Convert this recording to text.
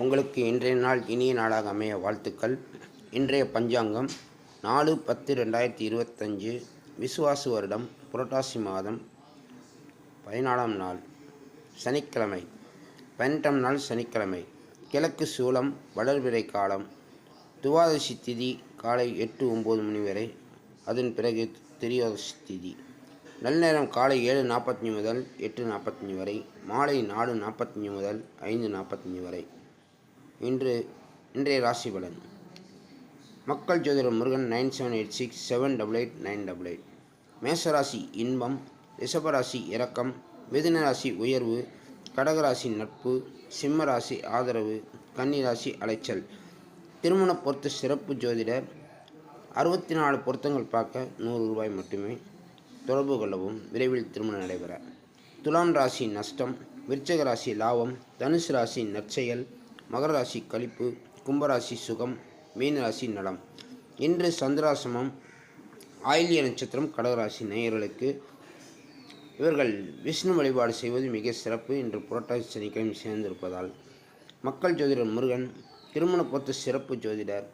உங்களுக்கு இன்றைய நாள் இனிய நாளாக அமைய வாழ்த்துக்கள். இன்றைய பஞ்சாங்கம் 4/10/2025 விசுவாசு வருடம் புரட்டாசி மாதம் 14ஆம் நாள் சனிக்கிழமை. 18ஆம் நாள் சனிக்கிழமை. கிழக்கு சூலம், வளர்பிறை காலம். துவாதசி திதி காலை 8-9 மணி வரை. அதன் பிறகு திரியோதசி திதி. நல்நேரம் காலை 7:45 முதல் 8:45 வரை. மாலை 4:45 முதல் 5:45 வரை. இன்றைய ராசி பலன். மக்கள் ஜோதிடர் முருகன் 9786788988. மேசராசி இன்பம், ரிஷபராசி இரக்கம், மிதுனராசி உயர்வு, கடகராசி நட்பு, சிம்மராசி ஆதரவு, கன்னிராசி அலைச்சல். திருமண பொருத்த சிறப்பு ஜோதிடர். 64 பொருத்தங்கள் பார்க்க ₹100 மட்டுமே. தொடர்பு கொள்ளவும். விரைவில் திருமணம் நடைபெற. துலாம் ராசி நஷ்டம், விருச்சிக ராசி லாபம், தனுசு ராசி நற்செயல், மகர ராசி கழிப்பு, கும்பராசி சுகம், மீனராசி நலம். இன்று சந்திராசிரமம். ஆயில்ய நட்சத்திரம் கடகராசி நேயர்களுக்கு. இவர்கள் விஷ்ணு வழிபாடு செய்வது மிக சிறப்பு. இன்று புரட்டாசி சனிக்கிழமை சேர்ந்திருப்பதால் மக்கள் ஜோதிடர் முருகன் திருமண பொருத்த சிறப்பு ஜோதிடர்